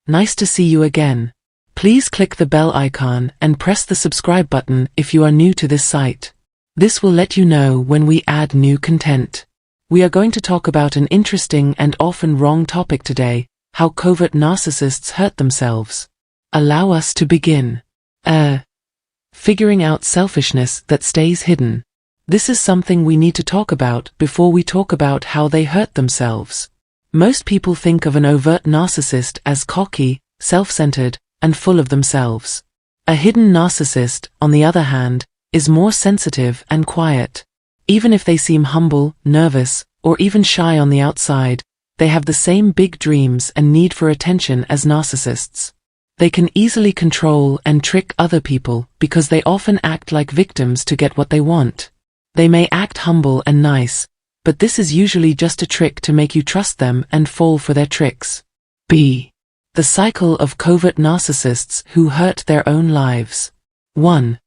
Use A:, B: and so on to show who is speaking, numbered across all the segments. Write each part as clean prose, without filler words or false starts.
A: Nice to see you again. Please click the bell icon and press the subscribe button if you are new to this site. This will let you know when we add new content. We are going to talk about an interesting and often wrong topic today: how covert narcissists hurt themselves. Allow us to begin. Figuring out selfishness that stays hidden. This is something we need to talk about before we talk about how they hurt themselves. Most people think of an overt narcissist as cocky, self-centered, and full of themselves. A hidden narcissist, on the other hand, is more sensitive and quiet. Even if they seem humble, nervous, or even shy on the outside, they have the same big dreams and need for attention as narcissists. They can easily control and trick other people because they often act like victims to get what they want. They may act humble and nice, but this is usually just a trick to make you trust them and fall for their tricks. B. The cycle of covert narcissists who hurt their own lives. 1.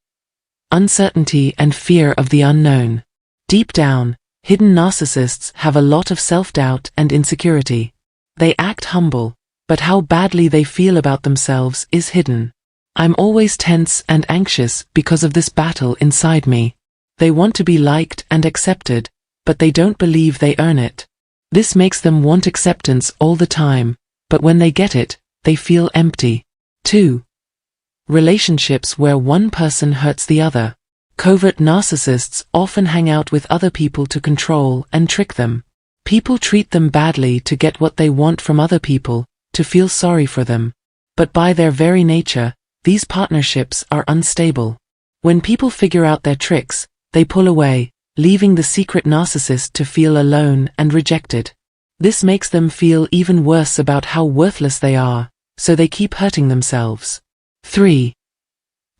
A: Uncertainty and fear of the unknown. Deep down, hidden narcissists have a lot of self-doubt and insecurity. They act humble, but how badly they feel about themselves is hidden. I'm always tense and anxious because of this battle inside me. They want to be liked and accepted, but they don't believe they earn it. This makes them want acceptance all the time, but when they get it, they feel empty. 2. Relationships where one person hurts the other. Covert narcissists often hang out with other people to control and trick them. People treat them badly to get what they want from other people, to feel sorry for them. But by their very nature, these partnerships are unstable. When people figure out their tricks, they pull away, leaving the secret narcissist to feel alone and rejected. This makes them feel even worse about how worthless they are, so they keep hurting themselves. 3.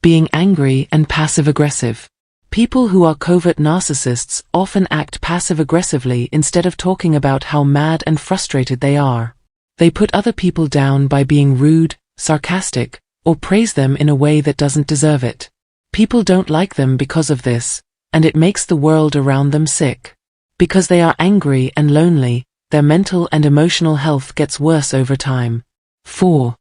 A: Being angry and passive-aggressive. People who are covert narcissists often act passive-aggressively instead of talking about how mad and frustrated they are. They put other people down by being rude, sarcastic, or praise them in a way that doesn't deserve it. People don't like them because of this, and it makes the world around them sick. Because they are angry and lonely, their mental and emotional health gets worse over time. 4.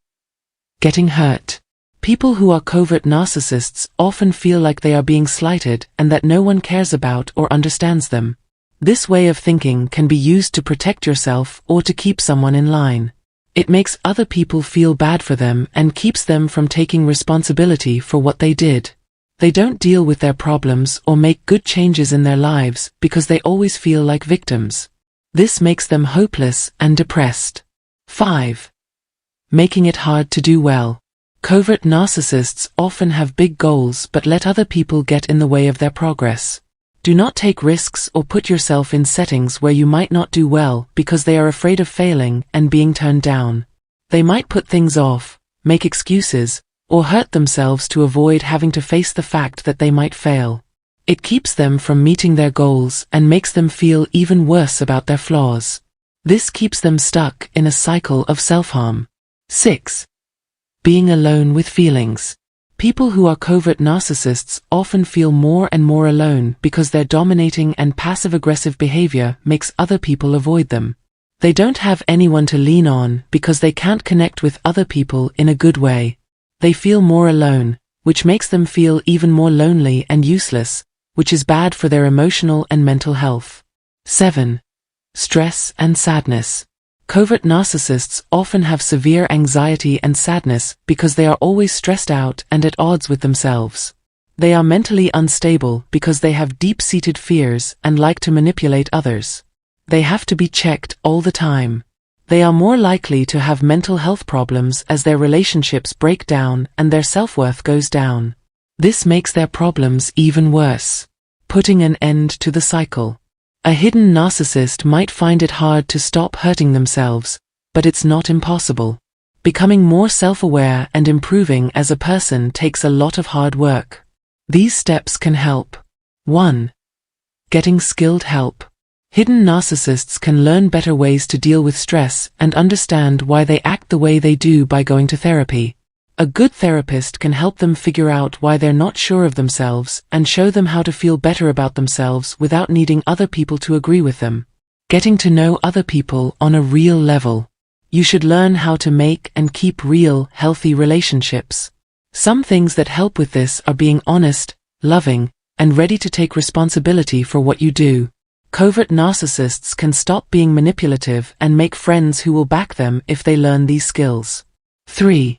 A: Getting hurt. People who are covert narcissists often feel like they are being slighted and that no one cares about or understands them. This way of thinking can be used to protect yourself or to keep someone in line. It makes other people feel bad for them and keeps them from taking responsibility for what they did. They don't deal with their problems or make good changes in their lives because they always feel like victims. This makes them hopeless and depressed. 5. Making it hard to do well. Covert narcissists often have big goals but let other people get in the way of their progress. Do not take risks or put yourself in settings where you might not do well because they are afraid of failing and being turned down. They might put things off, make excuses, or hurt themselves to avoid having to face the fact that they might fail. It keeps them from meeting their goals and makes them feel even worse about their flaws. This keeps them stuck in a cycle of self-harm. 6. Being alone with feelings. People who are covert narcissists often feel more and more alone because their dominating and passive-aggressive behavior makes other people avoid them. They don't have anyone to lean on because they can't connect with other people in a good way. They feel more alone, which makes them feel even more lonely and useless, which is bad for their emotional and mental health. 7. Stress and sadness. Covert narcissists often have severe anxiety and sadness because they are always stressed out and at odds with themselves. They are mentally unstable because they have deep-seated fears and like to manipulate others. They have to be checked all the time. They are more likely to have mental health problems as their relationships break down and their self-worth goes down. This makes their problems even worse. Putting an end to the cycle. A hidden narcissist might find it hard to stop hurting themselves, but it's not impossible. Becoming more self-aware and improving as a person takes a lot of hard work. These steps can help. 1. Getting skilled help. Hidden narcissists can learn better ways to deal with stress and understand why they act the way they do by going to therapy. A good therapist can help them figure out why they're not sure of themselves and show them how to feel better about themselves without needing other people to agree with them. Getting to know other people on a real level. You should learn how to make and keep real, healthy relationships. Some things that help with this are being honest, loving, and ready to take responsibility for what you do. Covert narcissists can stop being manipulative and make friends who will back them if they learn these skills. 3.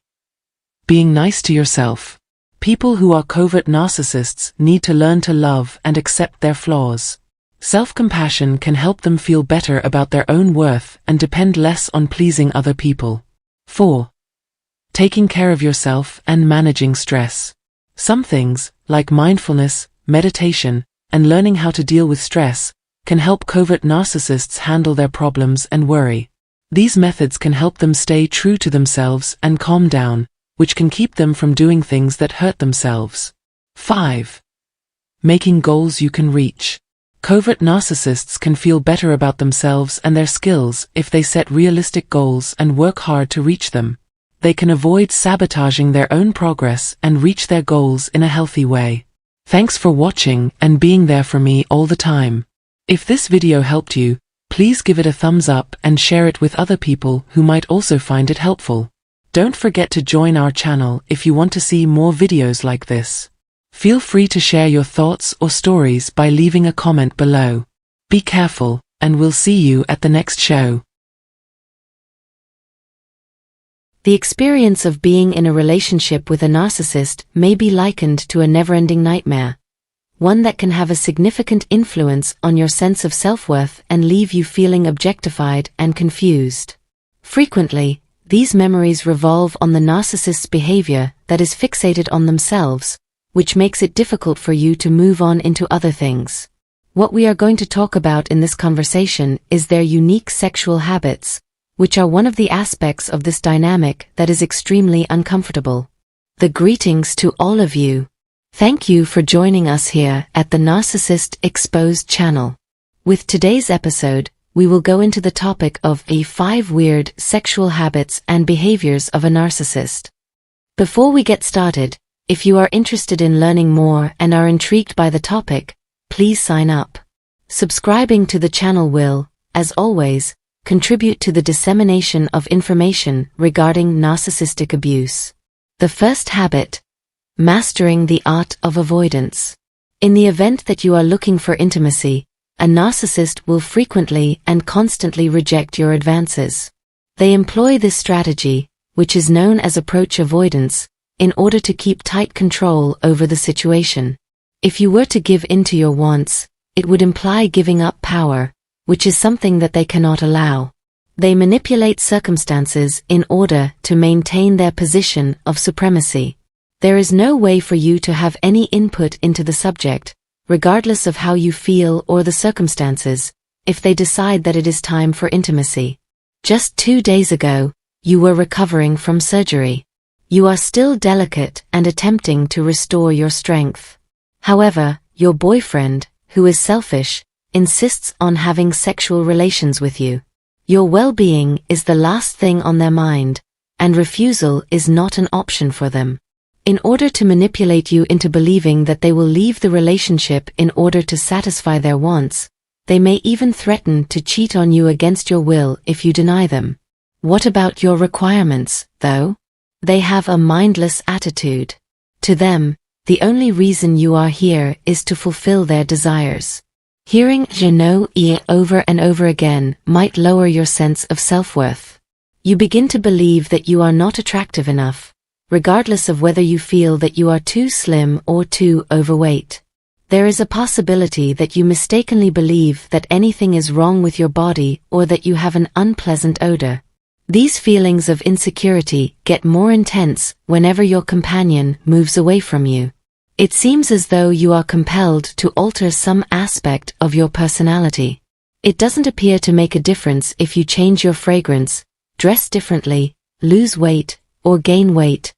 A: Being nice to yourself. People who are covert narcissists need to learn to love and accept their flaws. Self-compassion can help them feel better about their own worth and depend less on pleasing other people. 4. Taking care of yourself and managing stress. Some things, like mindfulness, meditation, and learning how to deal with stress, can help covert narcissists handle their problems and worry. These methods can help them stay true to themselves and calm down, which can keep them from doing things that hurt themselves. 5. Making goals you can reach. Covert narcissists can feel better about themselves and their skills if they set realistic goals and work hard to reach them. They can avoid sabotaging their own progress and reach their goals in a healthy way. Thanks for watching and being there for me all the time. If this video helped you, please give it a thumbs up and share it with other people who might also find it helpful. Don't forget to join our channel if you want to see more videos like this. Feel free to share your thoughts or stories by leaving a comment below. Be careful, and we'll see you at the next show.
B: The experience of being in a relationship with a narcissist may be likened to a never-ending nightmare, one that can have a significant influence on your sense of self-worth and leave you feeling objectified and confused. Frequently, these memories revolve on the narcissist's behavior that is fixated on themselves, which makes it difficult for you to move on into other things. What we are going to talk about in this conversation is their unique sexual habits, which are one of the aspects of this dynamic that is extremely uncomfortable. The greetings to all of you. Thank you for joining us here at the Narcissist Exposed channel. With today's episode, we will go into the topic of the 5 weird sexual habits and behaviors of a narcissist. Before we get started, if you are interested in learning more and are intrigued by the topic, please sign up. Subscribing to the channel will, as always, contribute to the dissemination of information regarding narcissistic abuse. The first habit: mastering the art of avoidance. In the event that you are looking for intimacy, a narcissist will frequently and constantly reject your advances. They employ this strategy, which is known as approach avoidance, in order to keep tight control over the situation. If you were to give in to your wants, it would imply giving up power, which is something that they cannot allow. They manipulate circumstances in order to maintain their position of supremacy. There is no way for you to have any input into the subject, regardless of how you feel or the circumstances, if they decide that it is time for intimacy. Just 2 days ago, you were recovering from surgery. You are still delicate and attempting to restore your strength. However, your boyfriend, who is selfish, insists on having sexual relations with you. Your well-being is the last thing on their mind, and refusal is not an option for them. In order to manipulate you into believing that they will leave the relationship in order to satisfy their wants, they may even threaten to cheat on you against your will if you deny them. What about your requirements, though? They have a mindless attitude. To them, the only reason you are here is to fulfill their desires. Hearing "je know" over and over again might lower your sense of self-worth. You begin to believe that you are not attractive enough, regardless of whether you feel that you are too slim or too overweight. There is a possibility that you mistakenly believe that anything is wrong with your body or that you have an unpleasant odor. These feelings of insecurity get more intense whenever your companion moves away from you. It seems as though you are compelled to alter some aspect of your personality. It doesn't appear to make a difference if you change your fragrance, dress differently, lose weight, or gain weight.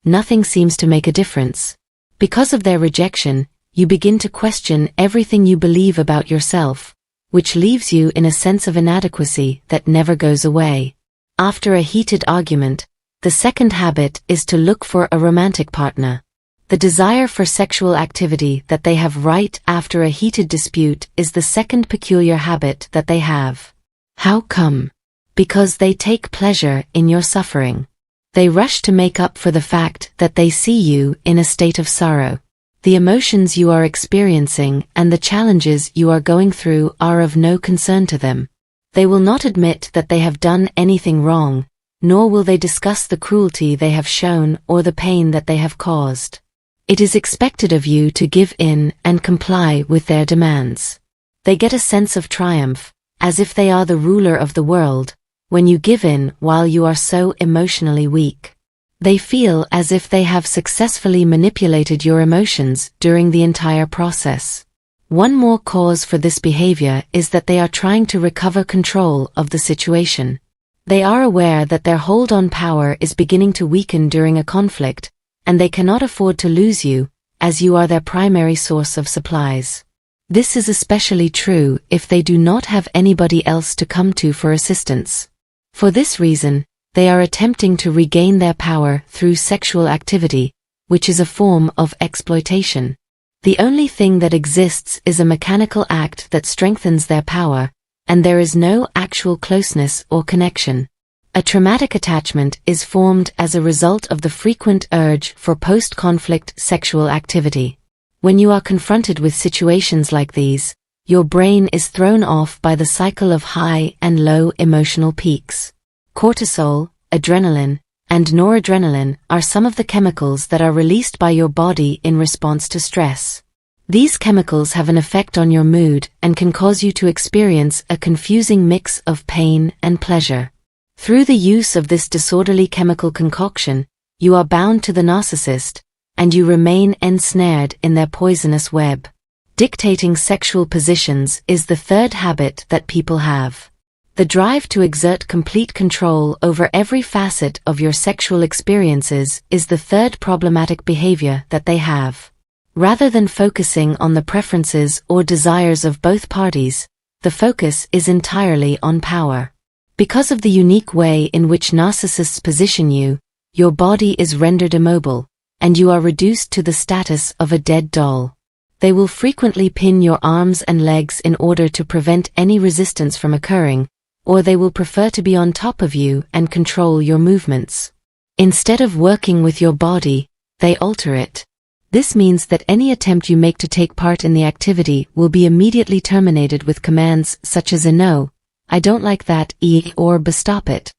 B: Nothing seems to make a difference. Because of their rejection, you begin to question everything you believe about yourself, which leaves you in a sense of inadequacy that never goes away. After a heated argument, the second habit is to look for a romantic partner. The desire for sexual activity that they have right after a heated dispute is the second peculiar habit that they have. How come? because they take pleasure in your suffering. They rush to make up for the fact that they see you in a state of sorrow. The emotions you are experiencing and the challenges you are going through are of no concern to them. They will not admit that they have done anything wrong, nor will they discuss the cruelty they have shown or the pain that they have caused. It is expected of you to give in and comply with their demands. They get a sense of triumph, as if they are the ruler of the world, when you give in while you are so emotionally weak. They feel as if they have successfully manipulated your emotions during the entire process. One more cause for this behavior is that they are trying to recover control of the situation. They are aware that their hold on power is beginning to weaken during a conflict, and they cannot afford to lose you, as you are their primary source of supplies. This is especially true if they do not have anybody else to come to for assistance. For this reason, they are attempting to regain their power through sexual activity, which is a form of exploitation. The only thing that exists is a mechanical act that strengthens their power, and there is no actual closeness or connection. A traumatic attachment is formed as a result of the frequent urge for post-conflict sexual activity. When you are confronted with situations like these, your brain is thrown off by the cycle of high and low emotional peaks. Cortisol, adrenaline, and noradrenaline are some of the chemicals that are released by your body in response to stress. These chemicals have an effect on your mood and can cause you to experience a confusing mix of pain and pleasure. Through the use of this disorderly chemical concoction, you are bound to the narcissist, and you remain ensnared in their poisonous web. Dictating sexual positions is the third habit that people have. The drive to exert complete control over every facet of your sexual experiences is the third problematic behavior that they have. Rather than focusing on the preferences or desires of both parties, the focus is entirely on power. Because of the unique way in which narcissists position you, your body is rendered immobile, and you are reduced to the status of a dead doll. They will frequently pin your arms and legs in order to prevent any resistance from occurring, or they will prefer to be on top of you and control your movements. Instead of working with your body, they alter it. This means that any attempt you make to take part in the activity will be immediately terminated with commands such as a no, I don't like that, or stop it.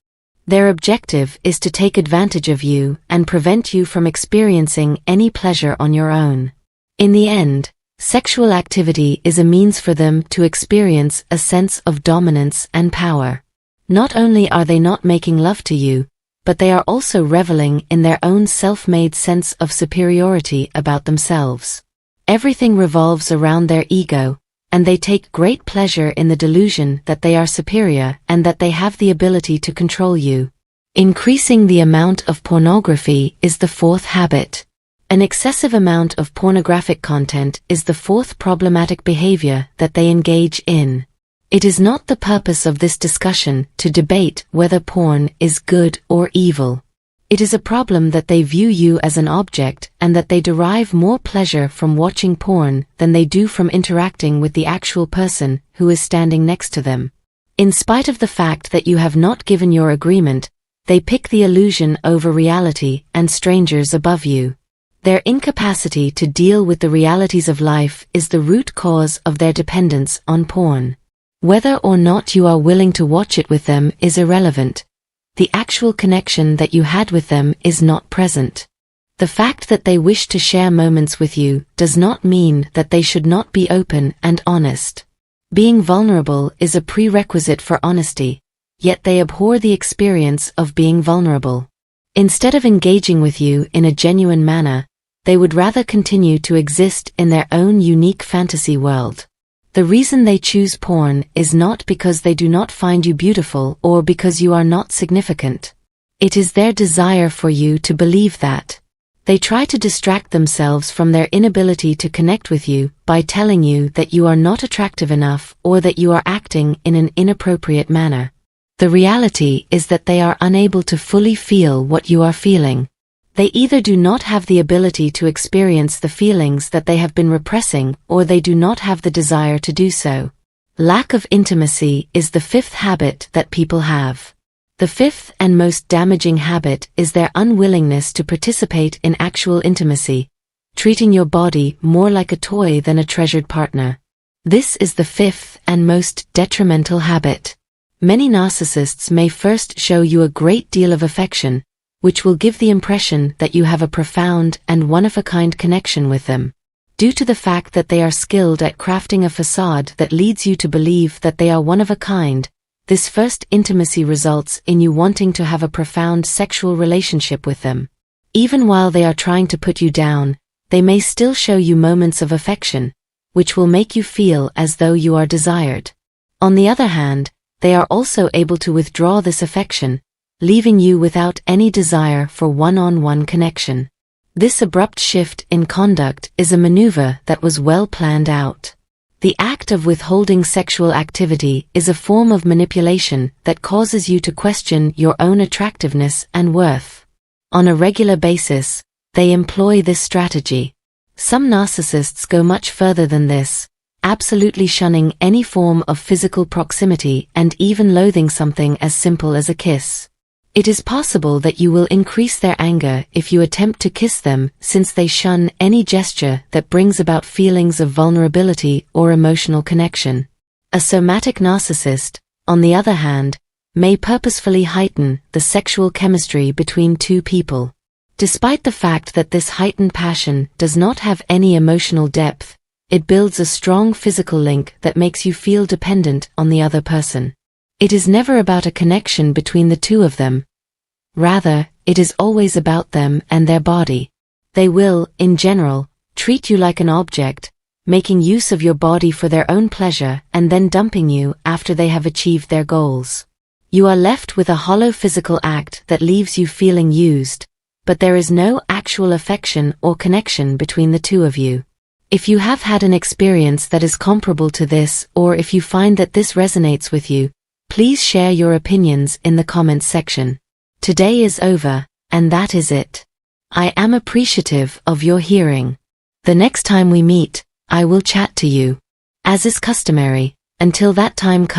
B: Their objective is to take advantage of you and prevent you from experiencing any pleasure on your own. In the end, sexual activity is a means for them to experience a sense of dominance and power. Not only are they not making love to you, but they are also reveling in their own self-made sense of superiority about themselves. Everything revolves around their ego, and they take great pleasure in the delusion that they are superior and that they have the ability to control you. Increasing the amount of pornography is the fourth habit. An excessive amount of pornographic content is the fourth problematic behavior that they engage in. It is not the purpose of this discussion to debate whether porn is good or evil. It is a problem that they view you as an object and that they derive more pleasure from watching porn than they do from interacting with the actual person who is standing next to them. In spite of the fact that you have not given your agreement, they pick the illusion over reality and strangers above you. Their incapacity to deal with the realities of life is the root cause of their dependence on porn. Whether or not you are willing to watch it with them is irrelevant. The actual connection that you had with them is not present. The fact that they wish to share moments with you does not mean that they should not be open and honest. Being vulnerable is a prerequisite for honesty, yet they abhor the experience of being vulnerable. Instead of engaging with you in a genuine manner, they would rather continue to exist in their own unique fantasy world. The reason they choose porn is not because they do not find you beautiful or because you are not significant. It is their desire for you to believe that. They try to distract themselves from their inability to connect with you by telling you that you are not attractive enough or that you are acting in an inappropriate manner. The reality is that they are unable to fully feel what you are feeling. They either do not have the ability to experience the feelings that they have been repressing, or they do not have the desire to do so. Lack of intimacy is the fifth habit that people have. The fifth and most damaging habit is their unwillingness to participate in actual intimacy, treating your body more like a toy than a treasured partner. This is the fifth and most detrimental habit. Many narcissists may first show you a great deal of affection, which will give the impression that you have a profound and one-of-a-kind connection with them. Due to the fact that they are skilled at crafting a facade that leads you to believe that they are one of a kind, this first intimacy results in you wanting to have a profound sexual relationship with them. Even while they are trying to put you down, they may still show you moments of affection, which will make you feel as though you are desired. On the other hand, they are also able to withdraw this affection, leaving you without any desire for one-on-one connection. This abrupt shift in conduct is a maneuver that was well planned out. The act of withholding sexual activity is a form of manipulation that causes you to question your own attractiveness and worth. On a regular basis, they employ this strategy. Some narcissists go much further than this, absolutely shunning any form of physical proximity and even loathing something as simple as a kiss. It is possible that you will increase their anger if you attempt to kiss them, since they shun any gesture that brings about feelings of vulnerability or emotional connection. A somatic narcissist, on the other hand, may purposefully heighten the sexual chemistry between two people. Despite the fact that this heightened passion does not have any emotional depth, it builds a strong physical link that makes you feel dependent on the other person. It is never about a connection between the two of them. Rather, it is always about them and their body. They will, in general, treat you like an object, making use of your body for their own pleasure and then dumping you after they have achieved their goals. You are left with a hollow physical act that leaves you feeling used, but there is no actual affection or connection between the two of you. If you have had an experience that is comparable to this, or if you find that this resonates with you, please share your opinions in the comments section. Today is over, and that is it. I am appreciative of your hearing. The next time we meet, I will chat to you. As is customary, until that time comes.